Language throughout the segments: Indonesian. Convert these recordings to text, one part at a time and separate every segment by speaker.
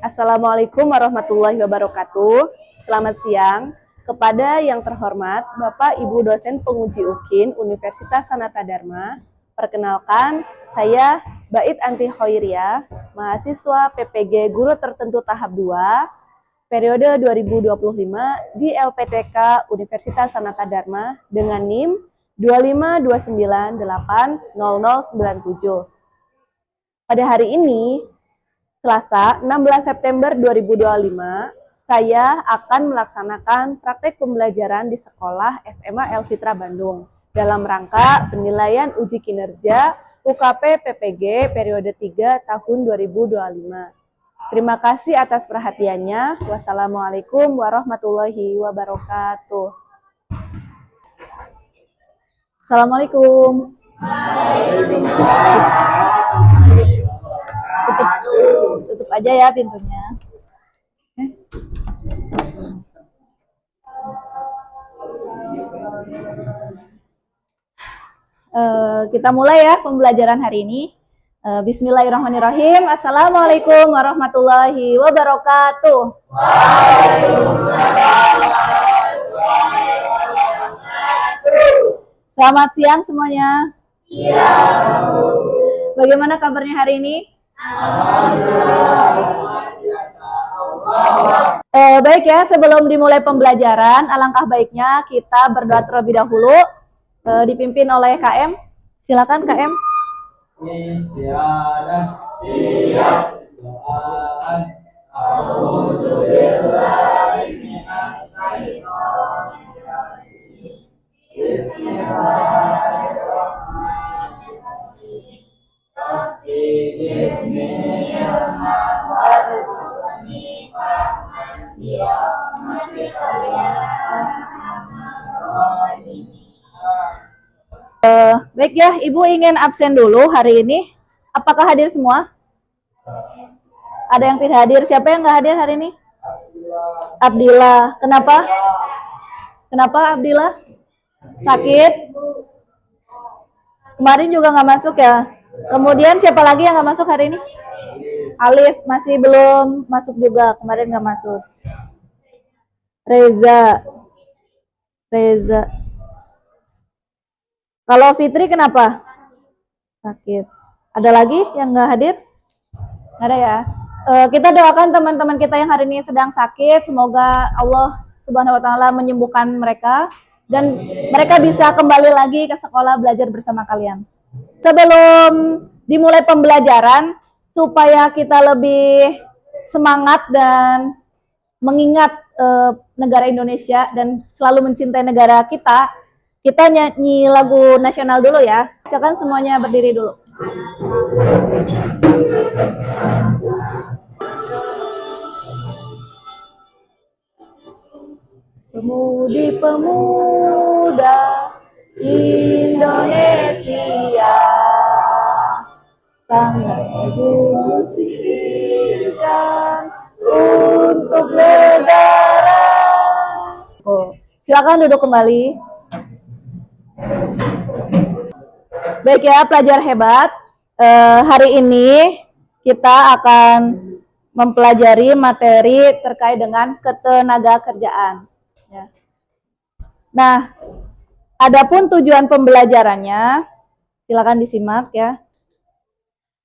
Speaker 1: Assalamualaikum warahmatullahi wabarakatuh. Selamat siang. Kepada yang terhormat Bapak Ibu dosen penguji UKIN Universitas Sanata Dharma, perkenalkan saya Bait Anti Khoiria, mahasiswa PPG Guru Tertentu Tahap 2, periode 2025 di LPTK Universitas Sanata Dharma dengan NIM 252980097. Pada hari ini, Selasa 16 September 2025, saya akan melaksanakan praktek pembelajaran di sekolah SMA El Fitra Bandung dalam rangka penilaian uji kinerja UKP PPG periode 3 tahun 2025. Terima kasih atas perhatiannya. Wassalamualaikum warahmatullahi wabarakatuh. Assalamualaikum. Tutup aja ya pintunya. Kita mulai ya pembelajaran hari ini. Bismillahirrahmanirrahim. Assalamualaikum warahmatullahi wabarakatuh. Selamat siang semuanya. Bagaimana kabarnya hari ini? Baik ya, sebelum dimulai pembelajaran, alangkah baiknya kita berdoa terlebih dahulu, dipimpin oleh KM. Silakan KM. Baik ya, Ibu ingin absen dulu hari ini. Apakah hadir semua? Ada yang tidak hadir? Siapa yang nggak hadir hari ini? Abdillah. Kenapa? Kenapa Abdillah? Sakit? Kemarin juga nggak masuk ya? Kemudian siapa lagi yang nggak masuk hari ini? Alif masih belum masuk juga, kemarin nggak masuk. Reza. Kalau Fitri kenapa? Sakit. Ada lagi yang nggak hadir? Nggak ada ya? Kita doakan teman-teman kita yang hari ini sedang sakit, semoga Allah Subhanahu wa Ta'ala menyembuhkan mereka dan mereka bisa kembali lagi ke sekolah belajar bersama kalian. Sebelum dimulai pembelajaran, supaya kita lebih semangat dan mengingat negara Indonesia dan selalu mencintai negara kita nyanyi lagu nasional dulu ya. Silakan semuanya berdiri dulu. Pemudi-pemuda Indonesia, tangan sisihkan untuk negara. Silakan duduk kembali. Baik ya, pelajar hebat. Hari ini kita akan mempelajari materi terkait dengan ketenaga kerjaan. Ya. Nah, adapun tujuan pembelajarannya, silakan disimak ya.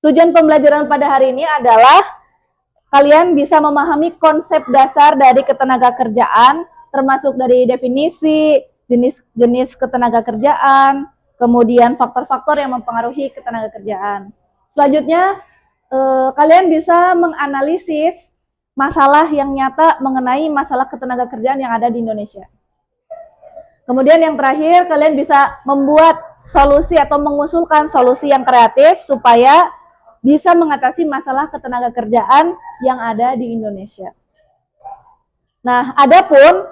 Speaker 1: Tujuan pembelajaran pada hari ini adalah kalian bisa memahami konsep dasar dari ketenaga kerjaan, termasuk dari definisi, jenis ketenaga kerjaan, kemudian faktor-faktor yang mempengaruhi ketenaga kerjaan. Selanjutnya, kalian bisa menganalisis masalah yang nyata mengenai masalah ketenaga kerjaan yang ada di Indonesia. Kemudian yang terakhir, kalian bisa membuat solusi atau mengusulkan solusi yang kreatif supaya bisa mengatasi masalah ketenaga kerjaan yang ada di Indonesia. Nah, adapun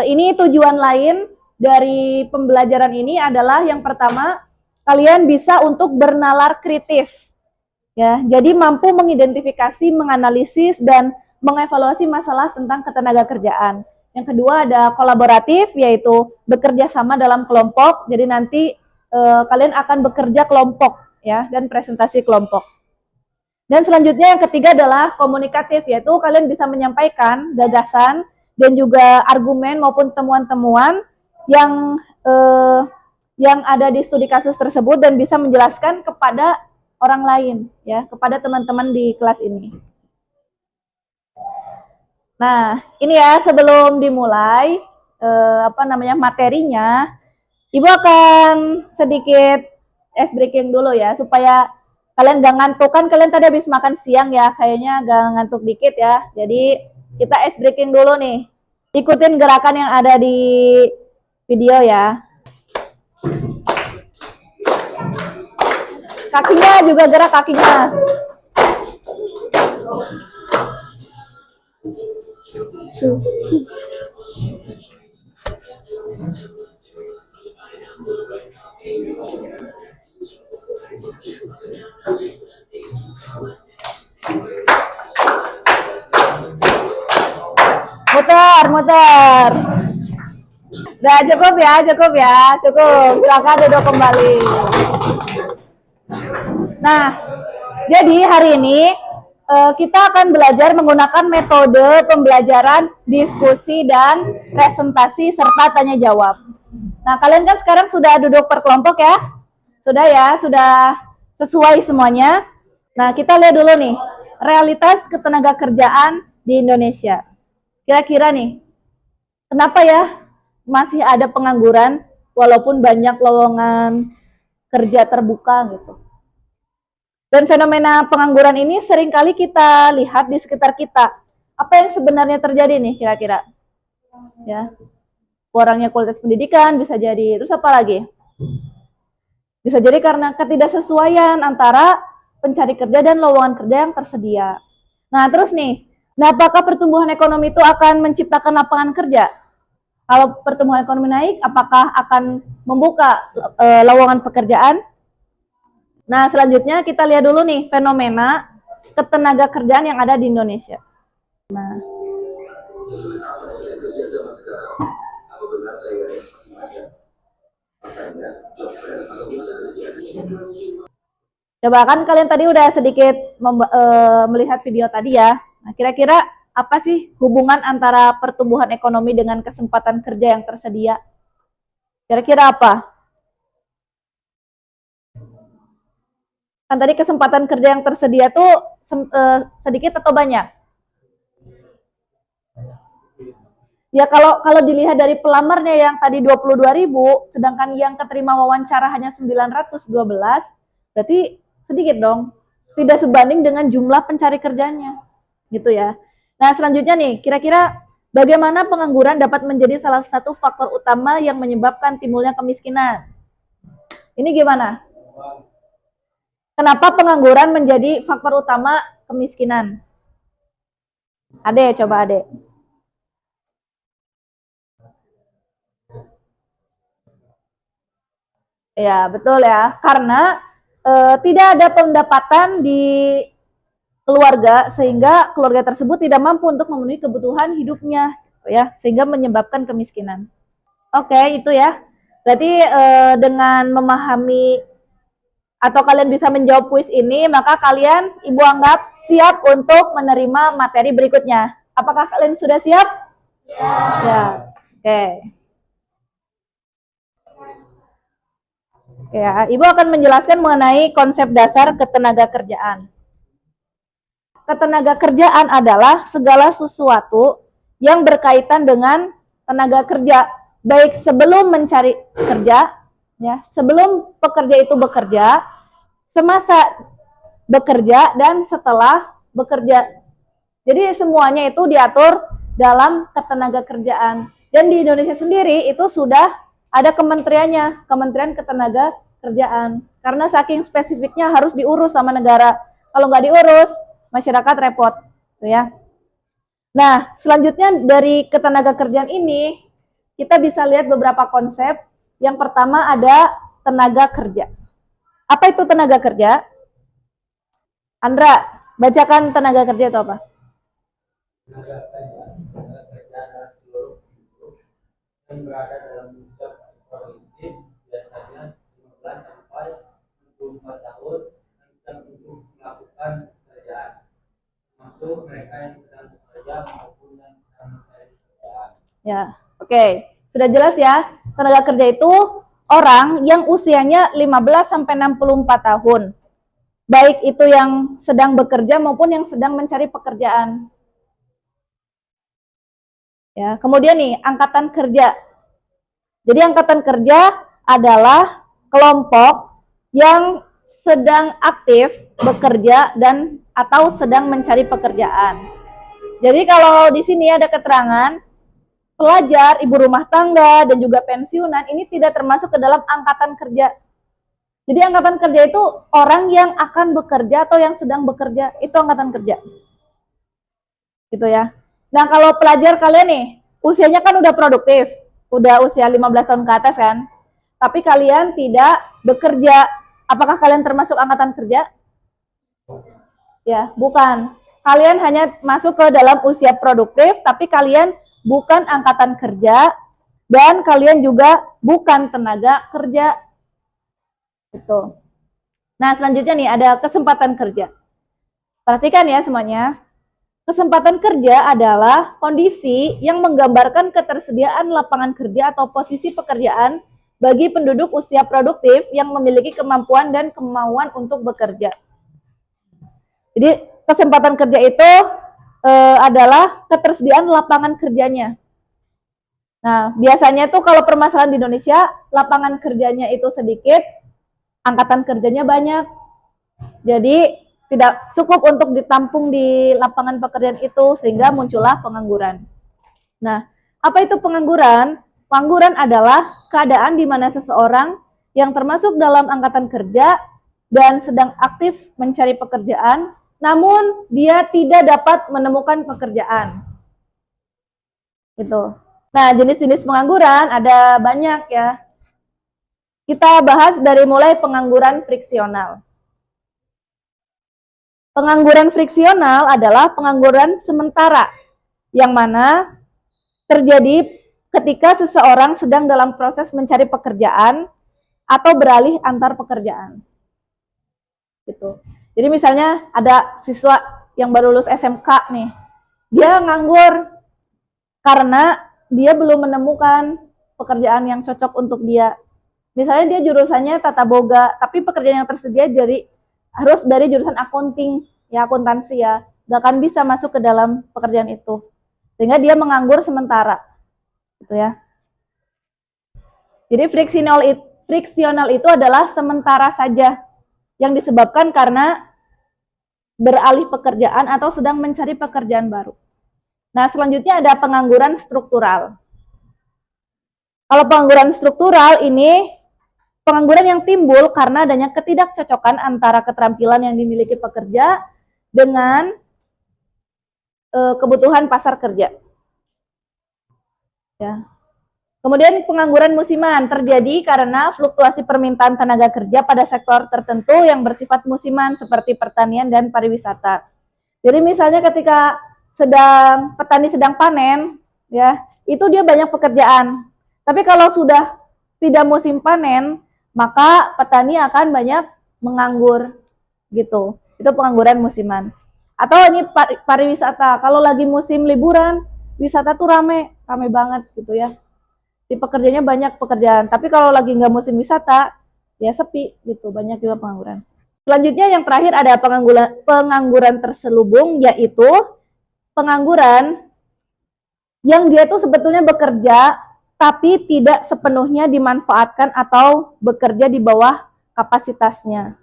Speaker 1: ini tujuan lain dari pembelajaran ini adalah yang pertama, kalian bisa untuk bernalar kritis. Ya, jadi mampu mengidentifikasi, menganalisis dan mengevaluasi masalah tentang ketenaga kerjaan. Yang kedua ada kolaboratif, yaitu bekerja sama dalam kelompok. Jadi nanti kalian akan bekerja kelompok ya dan presentasi kelompok. Dan selanjutnya yang ketiga adalah komunikatif, yaitu kalian bisa menyampaikan gagasan dan juga argumen maupun temuan-temuan yang yang ada di studi kasus tersebut dan bisa menjelaskan kepada orang lain, ya, kepada teman-teman di kelas ini. Nah, ini ya sebelum dimulai materinya, Ibu akan sedikit ice breaking dulu ya supaya kalian gak ngantuk. Kan kalian tadi habis makan siang ya, kayaknya gak ngantuk dikit ya. Jadi kita ice breaking dulu nih. Ikutin gerakan yang ada di video ya. Kakinya juga gerak kakinya. Muter, muter. Udah cukup ya, cukup ya, cukup. Silakan duduk kembali. Nah, jadi hari ini kita akan belajar menggunakan metode pembelajaran diskusi dan presentasi serta tanya jawab. Nah, kalian kan sekarang sudah duduk per kelompok ya? Sudah ya, sudah sesuai semuanya. Nah, kita lihat dulu nih, realitas ketenaga kerjaan di Indonesia. Kira-kira nih, kenapa ya masih ada pengangguran walaupun banyak lowongan kerja terbuka gitu. Dan fenomena pengangguran ini seringkali kita lihat di sekitar kita. Apa yang sebenarnya terjadi nih kira-kira? Ya, kurangnya kualitas pendidikan bisa jadi. Terus apa lagi? Bisa jadi karena ketidaksesuaian antara pencari kerja dan lowongan kerja yang tersedia. Nah, terus nih, apakah pertumbuhan ekonomi itu akan menciptakan lapangan kerja? Kalau pertumbuhan ekonomi naik, apakah akan membuka lowongan pekerjaan? Nah, selanjutnya kita lihat dulu nih fenomena ketenaga kerjaan yang ada di Indonesia. Nah, coba kan kalian tadi udah sedikit melihat video tadi ya. Nah, kira-kira apa sih hubungan antara pertumbuhan ekonomi dengan kesempatan kerja yang tersedia? Kira-kira apa? Kan tadi kesempatan kerja yang tersedia tuh sedikit atau banyak? Ya kalau dilihat dari pelamarnya yang tadi 22.000, sedangkan yang keterima wawancara hanya 912, berarti sedikit dong. Tidak sebanding dengan jumlah pencari kerjanya. Gitu ya. Nah, selanjutnya nih, kira-kira bagaimana pengangguran dapat menjadi salah satu faktor utama yang menyebabkan timbulnya kemiskinan? Ini gimana? Kenapa pengangguran menjadi faktor utama kemiskinan? Ade, coba Ade. Ya, betul ya. Karena tidak ada pendapatan di keluarga sehingga keluarga tersebut tidak mampu untuk memenuhi kebutuhan hidupnya, ya, sehingga menyebabkan kemiskinan. Oke, itu ya. Berarti dengan memahami atau kalian bisa menjawab kuis ini, maka kalian Ibu anggap siap untuk menerima materi berikutnya. Apakah kalian sudah siap? Ya. Oke. Ya, Ibu akan menjelaskan mengenai konsep dasar ketenaga kerjaan. Ketenaga kerjaan adalah segala sesuatu yang berkaitan dengan tenaga kerja, baik sebelum mencari kerja, ya, sebelum pekerja itu bekerja, semasa bekerja, dan setelah bekerja. Jadi semuanya itu diatur dalam ketenaga kerjaan. Dan di Indonesia sendiri itu sudah ada kementeriannya, Kementerian Ketenaga Kerjaan. Karena saking spesifiknya harus diurus sama negara. Kalau nggak diurus, masyarakat repot, tuh ya. Nah, selanjutnya dari ketenaga kerjaan ini kita bisa lihat beberapa konsep. Yang pertama ada tenaga kerja. Apa itu tenaga kerja? Andra, bacakan tenaga kerja itu apa? Tenaga kerja adalah seluruh hidup yang berada dalam setiap produktif, biasanya 15 sampai 24 tahun, dan untuk melakukan
Speaker 2: Masuk mereka yang sedang bekerja maupun yang sedang mencari pekerjaan.
Speaker 1: Ya, oke. Sudah jelas ya, tenaga kerja itu orang yang usianya 15 sampai 64 tahun. Baik itu yang sedang bekerja maupun yang sedang mencari pekerjaan. Ya, kemudian nih, angkatan kerja. Jadi angkatan kerja adalah kelompok yang sedang aktif bekerja dan atau sedang mencari pekerjaan. Jadi kalau di sini ada keterangan pelajar, ibu rumah tangga, dan juga pensiunan, ini tidak termasuk ke dalam angkatan kerja. Jadi angkatan kerja itu orang yang akan bekerja atau yang sedang bekerja, itu angkatan kerja. Gitu ya. Nah kalau pelajar kalian nih, usianya kan udah produktif, udah usia 15 tahun ke atas kan, tapi kalian tidak bekerja, apakah kalian termasuk angkatan kerja? Ya, bukan. Kalian hanya masuk ke dalam usia produktif, tapi kalian bukan angkatan kerja, dan kalian juga bukan tenaga kerja. Gitu. Nah, selanjutnya nih ada kesempatan kerja. Perhatikan ya semuanya. Kesempatan kerja adalah kondisi yang menggambarkan ketersediaan lapangan kerja atau posisi pekerjaan bagi penduduk usia produktif yang memiliki kemampuan dan kemauan untuk bekerja. Jadi kesempatan kerja itu adalah ketersediaan lapangan kerjanya. Nah, biasanya tuh kalau permasalahan di Indonesia, lapangan kerjanya itu sedikit, angkatan kerjanya banyak. Jadi tidak cukup untuk ditampung di lapangan pekerjaan itu, sehingga muncullah pengangguran. Nah, apa itu pengangguran? Pengangguran adalah keadaan di mana seseorang yang termasuk dalam angkatan kerja dan sedang aktif mencari pekerjaan, namun dia tidak dapat menemukan pekerjaan. Gitu. Nah, jenis-jenis pengangguran ada banyak ya. Kita bahas dari mulai pengangguran friksional. Pengangguran friksional adalah pengangguran sementara, yang mana terjadi ketika seseorang sedang dalam proses mencari pekerjaan atau beralih antar pekerjaan. Gitu. Jadi misalnya ada siswa yang baru lulus SMK nih, dia nganggur karena dia belum menemukan pekerjaan yang cocok untuk dia. Misalnya dia jurusannya tata boga, tapi pekerjaan yang tersedia harus dari jurusan accounting, ya akuntansi ya, nggak akan bisa masuk ke dalam pekerjaan itu, sehingga dia menganggur sementara, gitu ya. Jadi friksional itu adalah sementara saja, yang disebabkan karena beralih pekerjaan atau sedang mencari pekerjaan baru. Nah, selanjutnya ada pengangguran struktural. Kalau pengangguran struktural ini pengangguran yang timbul karena adanya ketidakcocokan antara keterampilan yang dimiliki pekerja dengan kebutuhan pasar kerja. Ya. Kemudian pengangguran musiman terjadi karena fluktuasi permintaan tenaga kerja pada sektor tertentu yang bersifat musiman seperti pertanian dan pariwisata. Jadi misalnya ketika petani sedang panen, ya, itu dia banyak pekerjaan. Tapi kalau sudah tidak musim panen, maka petani akan banyak menganggur gitu. Itu pengangguran musiman. Atau ini pariwisata, kalau lagi musim liburan, wisata tuh rame banget gitu ya. Di pekerjaannya banyak pekerjaan, tapi kalau lagi nggak musim wisata, ya sepi gitu, banyak juga pengangguran. Selanjutnya yang terakhir ada pengangguran terselubung, yaitu pengangguran yang dia tuh sebetulnya bekerja tapi tidak sepenuhnya dimanfaatkan atau bekerja di bawah kapasitasnya.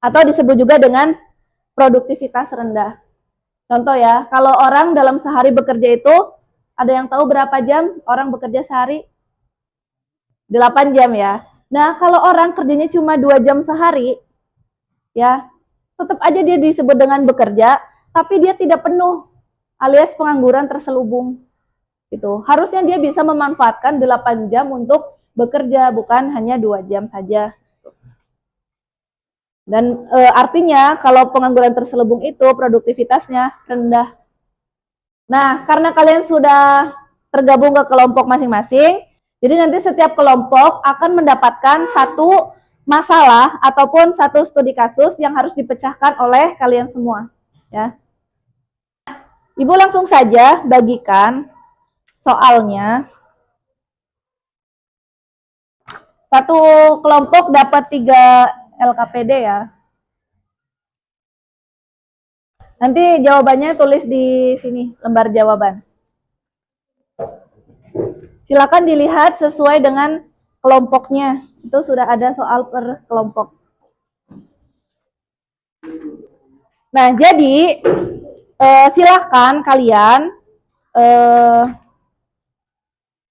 Speaker 1: Atau disebut juga dengan produktivitas rendah. Contoh ya, kalau orang dalam sehari bekerja itu, ada yang tahu berapa jam orang bekerja sehari? 8 jam ya. Nah, kalau orang kerjanya cuma 2 jam sehari, ya, tetap aja dia disebut dengan bekerja, tapi dia tidak penuh, alias pengangguran terselubung. Gitu. Harusnya dia bisa memanfaatkan 8 jam untuk bekerja, bukan hanya 2 jam saja. Dan artinya kalau pengangguran terselubung itu produktivitasnya rendah. Nah, karena kalian sudah tergabung ke kelompok masing-masing, jadi nanti setiap kelompok akan mendapatkan satu masalah ataupun satu studi kasus yang harus dipecahkan oleh kalian semua, ya. Ibu langsung saja bagikan soalnya. Satu kelompok dapat 3 LKPD ya. Nanti jawabannya tulis di sini, lembar jawaban. Silakan dilihat sesuai dengan kelompoknya. Itu sudah ada soal per kelompok. Nah, jadi silakan kalian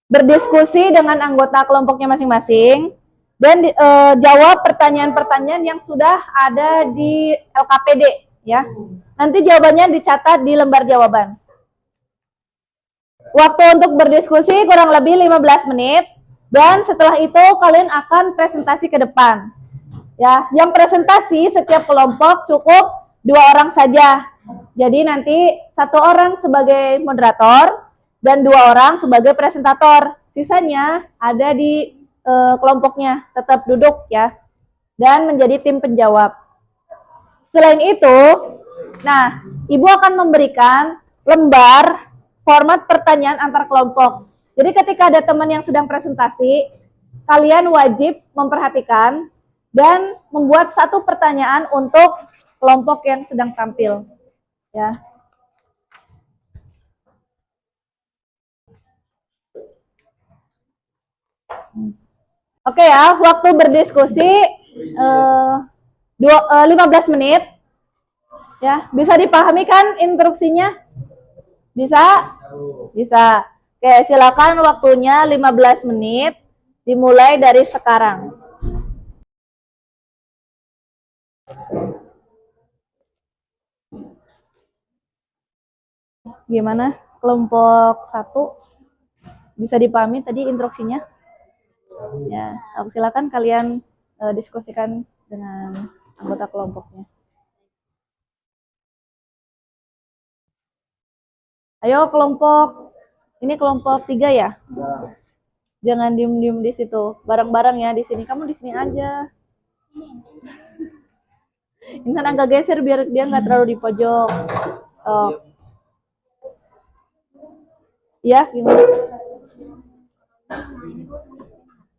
Speaker 1: berdiskusi dengan anggota kelompoknya masing-masing dan jawab pertanyaan-pertanyaan yang sudah ada di LKPD ya. Nanti jawabannya dicatat di lembar jawaban. Waktu untuk berdiskusi kurang lebih 15 menit dan setelah itu kalian akan presentasi ke depan. Ya, yang presentasi setiap kelompok cukup 2 orang saja. Jadi nanti 1 orang sebagai moderator dan 2 orang sebagai presentator. Sisanya ada di kelompoknya, tetap duduk ya. Dan menjadi tim penjawab. Selain itu, nah, Ibu akan memberikan lembar format pertanyaan antar kelompok. Jadi ketika ada teman yang sedang presentasi, kalian wajib memperhatikan dan membuat 1 pertanyaan untuk kelompok yang sedang tampil. Ya. Oke ya, waktu berdiskusi 15 menit. Ya, bisa dipahami kan instruksinya? Bisa? Bisa. Oke, silakan waktunya 15 menit dimulai dari sekarang. Gimana? Kelompok 1 bisa dipahami tadi instruksinya? Ya, silakan kalian diskusikan dengan anggota kelompoknya. Ayo kelompok, ini kelompok 3 ya? Jangan diem-diem di situ, bareng-bareng ya di sini. Kamu di sini aja. Intan agak geser biar dia nggak terlalu di pojok. Oh. Ya, gimana?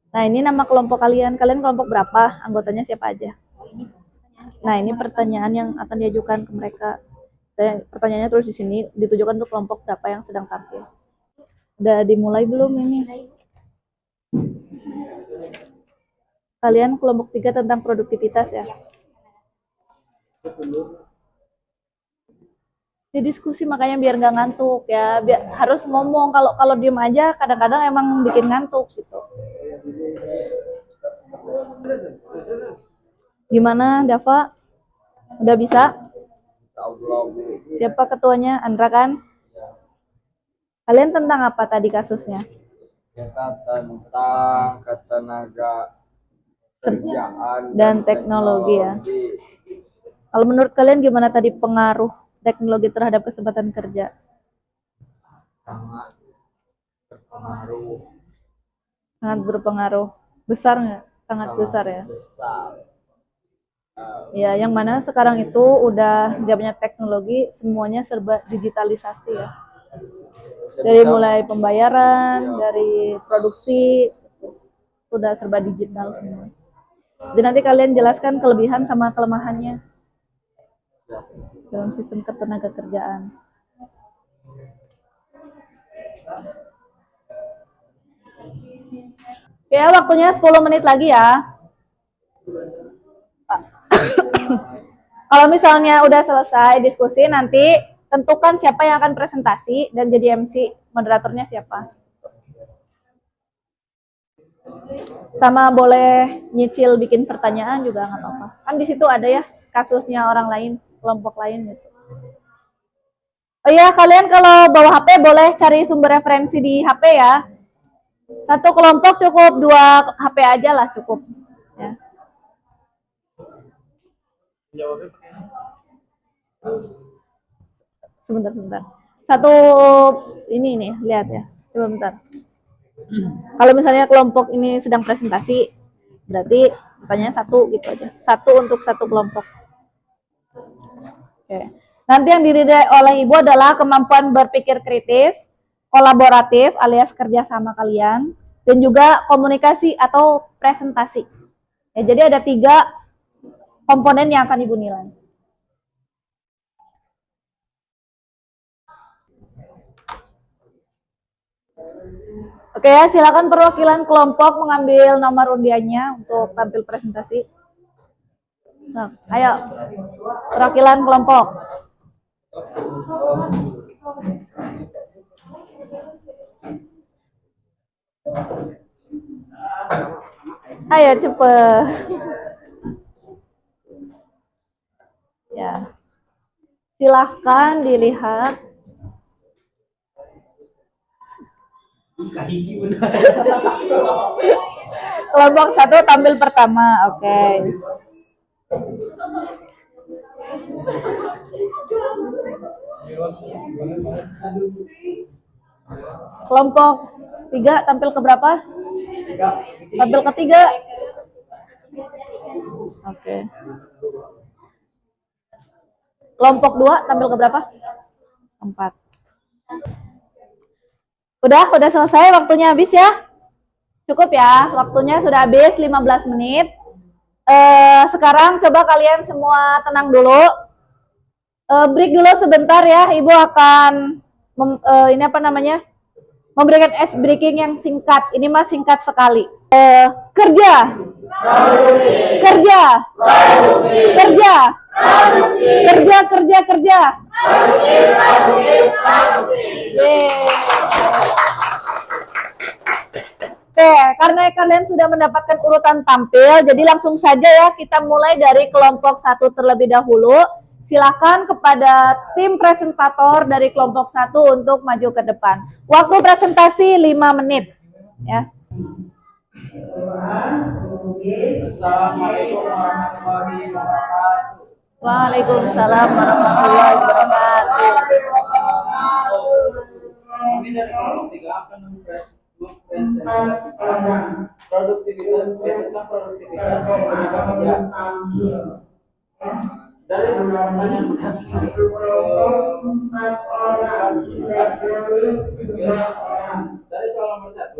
Speaker 1: Nah, ini nama kelompok kalian. Kalian kelompok berapa? Anggotanya siapa aja? Nah, ini pertanyaan yang akan diajukan ke mereka. Pertanyaannya terus di sini ditujukan untuk kelompok berapa yang sedang tampil. Udah dimulai belum ini? Kalian kelompok 3 tentang produktivitas ya? Di diskusi makanya biar nggak ngantuk ya, harus ngomong. Kalau diem aja kadang-kadang emang bikin ngantuk gitu. Gimana Dava? Udah bisa? Siapa ketuanya? Andra kan? Kalian tentang apa tadi kasusnya?
Speaker 3: Kita tentang ketenaga kerjaan
Speaker 1: dan teknologi ya. Kalau menurut kalian gimana tadi pengaruh teknologi terhadap kesempatan kerja?
Speaker 3: Sangat berpengaruh.
Speaker 1: Sangat berpengaruh. Besar nggak? Sangat besar ya.
Speaker 3: Besar.
Speaker 1: Ya, yang mana sekarang itu udah zamannya teknologi, semuanya serba digitalisasi ya. Dari mulai pembayaran, dari produksi, sudah serba digital semua. Jadi nanti kalian jelaskan kelebihan sama kelemahannya dalam sistem ketenaga kerjaan. Ya, waktunya 10 menit lagi ya. Kalau misalnya udah selesai diskusi, nanti tentukan siapa yang akan presentasi dan jadi MC, moderatornya siapa. Sama boleh nyicil bikin pertanyaan juga nggak apa-apa. Kan di situ ada ya kasusnya orang lain, kelompok lain gitu. Oh iya, kalian kalau bawa HP boleh cari sumber referensi di HP ya. Satu kelompok cukup 2 HP aja lah cukup. Ya. Sebentar. Satu ini nih, lihat ya. Coba bentar. Kalau misalnya kelompok ini sedang presentasi, Berarti pertanyaan satu gitu aja. Satu untuk satu kelompok. Oke. Nanti yang dinilai oleh Ibu adalah kemampuan berpikir kritis, kolaboratif alias kerja sama kalian, dan juga komunikasi atau presentasi. Ya, jadi ada 3 komponen yang akan Ibu nilai. Oke ya, silakan perwakilan kelompok mengambil nomor undiannya untuk tampil presentasi. Nah, ayo, perwakilan kelompok. Ayo cepet. Ya, silahkan dilihat. Kelompok 1 tampil pertama, oke. Kelompok 3 tampil ke berapa? Tampil ke 3. Oke. Kelompok 2 tampil ke berapa? 4. Udah selesai, waktunya habis ya. Cukup ya, waktunya sudah habis 15 menit. Sekarang coba kalian semua tenang dulu. Break dulu sebentar ya, Ibu akan memberikan ice breaking yang singkat. Ini mah singkat sekali. Kerja. Kerja. Kerja. Kerja. Oke, karena kalian sudah mendapatkan urutan tampil, jadi langsung saja ya kita mulai dari kelompok 1 terlebih dahulu. Silakan kepada tim presentator dari kelompok 1 untuk maju ke depan. Waktu presentasi 5 menit. Ya.
Speaker 2: Assalamualaikum warahmatullahi wabarakatuh.
Speaker 1: Waalaikumsalam warahmatullahi wabarakatuh.
Speaker 2: Kami dari kelompok 3 akan mempresentasikan produktivitas tenaga kerja. Dari pertanyaan ini, dari soal nomor 1,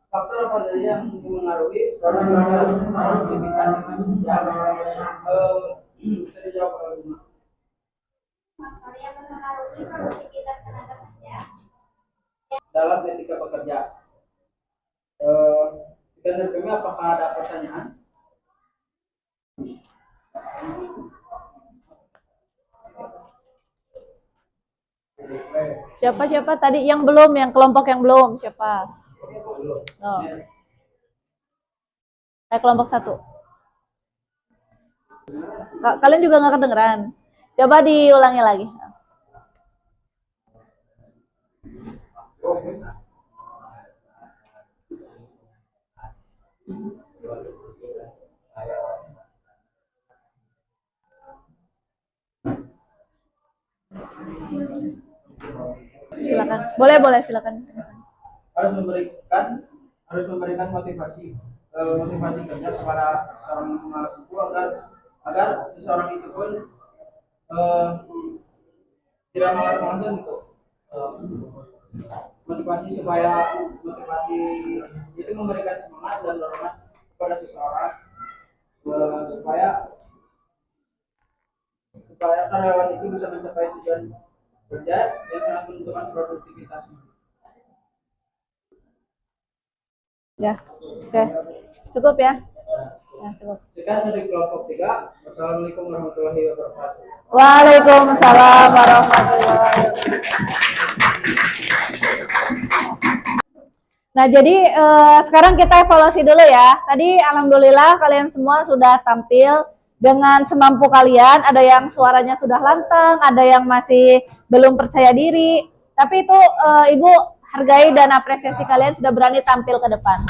Speaker 2: faktor apa saja yang mengaruhi produktivitas bisa dijawab oleh Bima.
Speaker 4: Faktor yang mempengaruhi produktivitas tenaga kerja
Speaker 2: Dalam etika bekerja. Dari kami apakah ada pertanyaan?
Speaker 1: Siapa tadi yang belum, yang kelompok yang belum, siapa? Oh. Kelompok 1. Kalian juga nggak kedengeran. Coba diulangi lagi. Silakan. Boleh silakan.
Speaker 2: Harus memberikan motivasi kerja kepada seorang mahasiswa agar seseorang itu pun tidak malas-malasan gitu. Motivasi itu memberikan semangat dan dorongan kepada seseorang supaya karyawan itu bisa mencapai tujuan kerja yang sangat menentukan produktivitasnya.
Speaker 1: Ya, oke. Cukup ya? Ya, cukup.
Speaker 2: Sekian dari kelompok 3. Wassalamualaikum warahmatullahi wabarakatuh.
Speaker 1: Waalaikumsalam warahmatullahi wabarakatuh. Nah, jadi sekarang kita evaluasi dulu ya. Tadi alhamdulillah kalian semua sudah tampil dengan semampu kalian. Ada yang suaranya sudah lantang, ada yang masih belum percaya diri. Tapi itu Ibu hargai dan apresiasi kalian sudah berani tampil ke depan.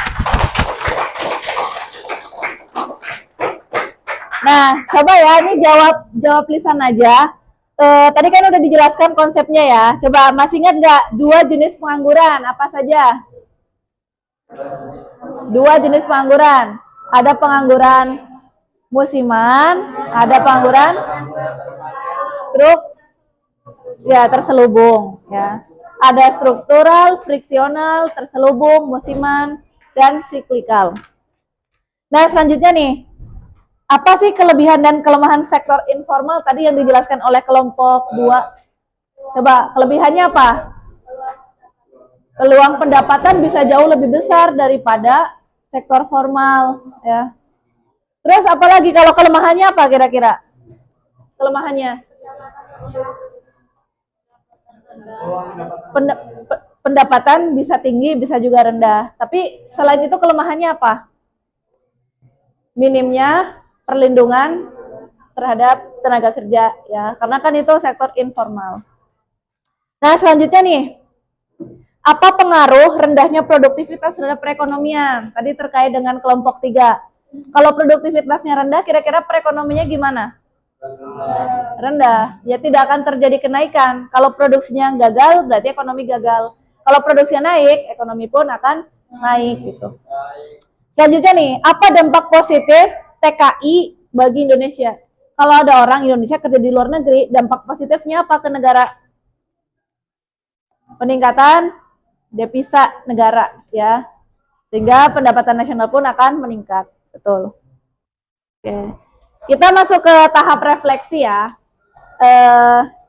Speaker 1: Nah, coba ya, ini jawab lisan aja. Tadi kan udah dijelaskan konsepnya ya. Coba masih ingat nggak 2 jenis pengangguran? Apa saja? 2 jenis pengangguran. Ada pengangguran musiman, ada pengangguran terselubung ya. Ada struktural, friksional, terselubung, musiman, dan siklikal. Nah, selanjutnya nih, apa sih kelebihan dan kelemahan sektor informal tadi yang dijelaskan oleh kelompok 2? Coba, kelebihannya apa? Peluang pendapatan bisa jauh lebih besar daripada sektor formal ya. Terus apalagi kalau kelemahannya apa kira-kira? Kelemahannya? Pendapatan bisa tinggi, bisa juga rendah. Tapi selain itu kelemahannya apa? Minimnya perlindungan terhadap tenaga kerja ya, karena kan itu sektor informal. Nah, selanjutnya nih, apa pengaruh rendahnya produktivitas terhadap perekonomian? Tadi terkait dengan kelompok 3. Kalau produktivitasnya rendah, kira-kira perekonominya gimana? Rendah. Ya tidak akan terjadi kenaikan. Kalau produksinya gagal, berarti ekonomi gagal. Kalau produksinya naik, ekonomi pun akan naik gitu. Selanjutnya nih, apa dampak positif TKI bagi Indonesia? Kalau ada orang Indonesia kerja di luar negeri, dampak positifnya apa ke negara? Peningkatan devisa negara ya. Sehingga pendapatan nasional pun akan meningkat. Betul. Oke. Kita masuk ke tahap refleksi ya.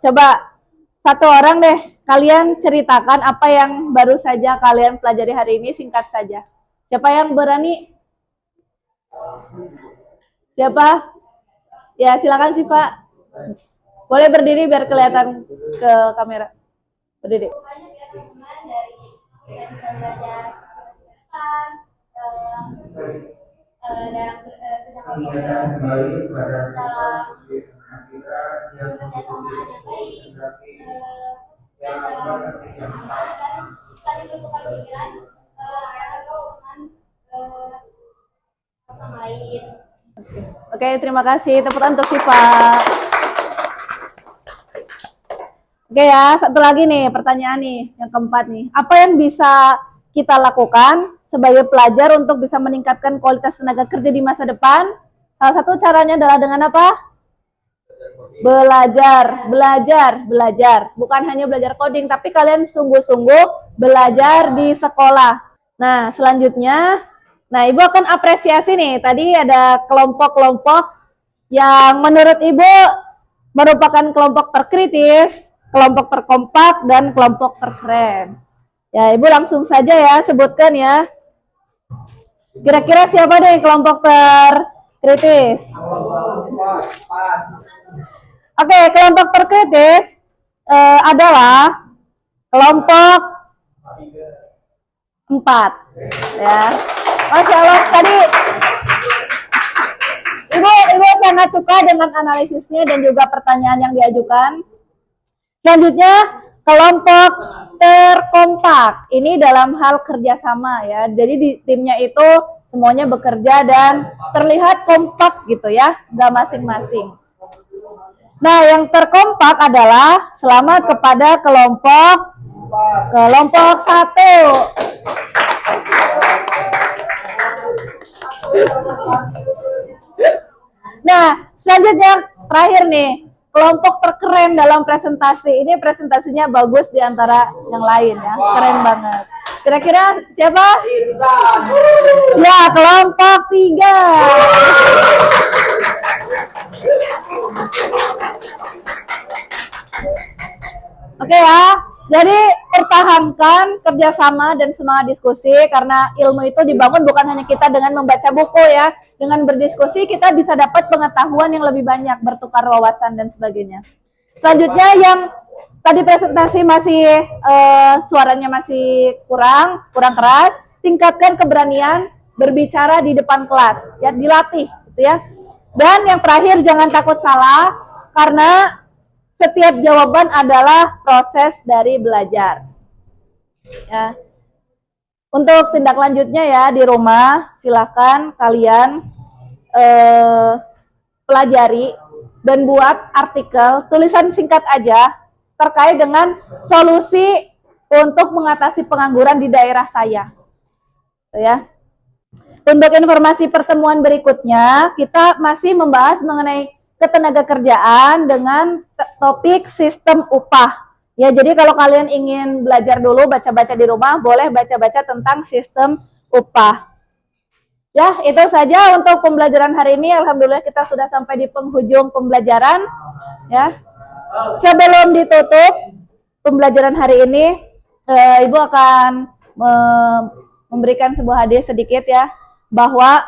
Speaker 1: Coba satu orang deh, kalian ceritakan apa yang baru saja kalian pelajari hari ini, singkat saja. Siapa yang berani? Siapa? Ya, silakan sih, Pak. Boleh berdiri biar kelihatan ke kamera. Berdiri.
Speaker 4: Banyak ya teman-teman dari yang bisa belajar dalam kembali pada kerjasama yang baik, dalam kerjasama dan saling bertukar pikiran dengan sama lain.
Speaker 1: Oke, terima kasih. Tepuk tangan untuk Siva. Oke ya, satu lagi nih pertanyaan nih, yang keempat nih. Apa yang bisa kita lakukan sebagai pelajar untuk bisa meningkatkan kualitas tenaga kerja di masa depan? Salah satu caranya adalah dengan apa? Belajar. Bukan hanya belajar coding, tapi kalian sungguh-sungguh belajar di sekolah. Nah, selanjutnya, Ibu akan apresiasi nih. Tadi ada kelompok-kelompok yang menurut Ibu merupakan kelompok terkritis, kelompok terkompak, dan kelompok terkeren. Ya, Ibu langsung saja ya, sebutkan ya. Kira-kira siapa nih kelompok terkritis? Oke, kelompok terkritis adalah kelompok 4. Ya. Masya Allah, tadi Ibu sangat suka dengan analisisnya dan juga pertanyaan yang diajukan. Selanjutnya, kelompok terkompak. Ini dalam hal kerjasama ya. Jadi di timnya itu semuanya bekerja dan terlihat kompak gitu ya, nggak masing-masing. Nah, yang terkompak adalah selamat kepada kelompok 1. Nah, selanjutnya terakhir nih, kelompok terkeren dalam presentasi. Ini presentasinya bagus di antara yang lain ya, keren banget. Kira-kira siapa? Ya, kelompok 3. Oke ya, jadi pertahankan kerjasama dan semangat diskusi, karena ilmu itu dibangun bukan hanya kita dengan membaca buku ya. Dengan berdiskusi kita bisa dapat pengetahuan yang lebih banyak, bertukar wawasan dan sebagainya. Selanjutnya yang tadi presentasi masih suaranya masih kurang keras, tingkatkan keberanian berbicara di depan kelas, ya dilatih gitu ya. Dan yang terakhir, jangan takut salah, karena setiap jawaban adalah proses dari belajar. Ya. Untuk tindak lanjutnya ya di rumah, silakan kalian pelajari dan buat artikel, tulisan singkat aja terkait dengan solusi untuk mengatasi pengangguran di daerah saya. Ya. Untuk informasi pertemuan berikutnya, kita masih membahas mengenai ketenagakerjaan dengan topik sistem upah. Ya, jadi kalau kalian ingin belajar dulu, baca-baca di rumah, boleh baca-baca tentang sistem upah. Ya, itu saja untuk pembelajaran hari ini. Alhamdulillah kita sudah sampai di penghujung pembelajaran. Ya, sebelum ditutup pembelajaran hari ini, Ibu akan memberikan sebuah hadiah sedikit ya, bahwa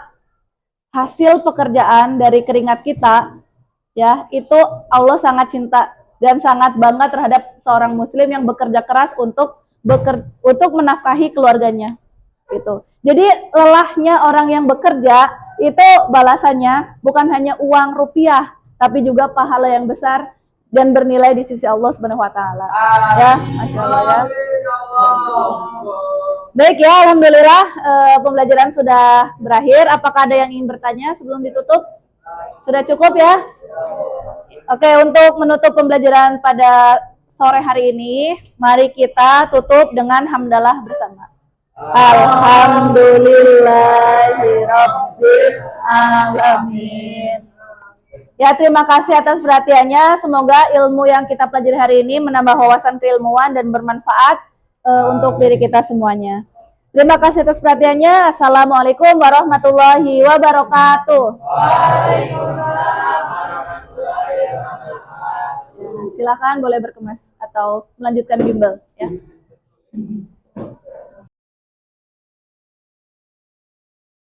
Speaker 1: hasil pekerjaan dari keringat kita, ya, itu Allah sangat cinta dan sangat bangga terhadap seorang muslim yang bekerja keras untuk menafkahi keluarganya. Gitu. Jadi lelahnya orang yang bekerja itu balasannya bukan hanya uang rupiah, tapi juga pahala yang besar dan bernilai di sisi Allah Subhanahu wa taala. Ya, Masya Allah ya. Baik ya, alhamdulillah pembelajaran sudah berakhir. Apakah ada yang ingin bertanya sebelum ditutup? Sudah cukup ya? Oke, untuk menutup pembelajaran pada sore hari ini, mari kita tutup dengan hamdalah bersama. Alhamdulillahirabbil alamin. Ya, terima kasih atas perhatiannya. Semoga ilmu yang kita pelajari hari ini menambah wawasan keilmuan dan bermanfaat untuk diri kita semuanya. Terima kasih atas perhatiannya. Assalamualaikum warahmatullahi wabarakatuh. Waalaikumsalam warahmatullahi wabarakatuh. Silakan boleh berkemas atau melanjutkan bimbel ya.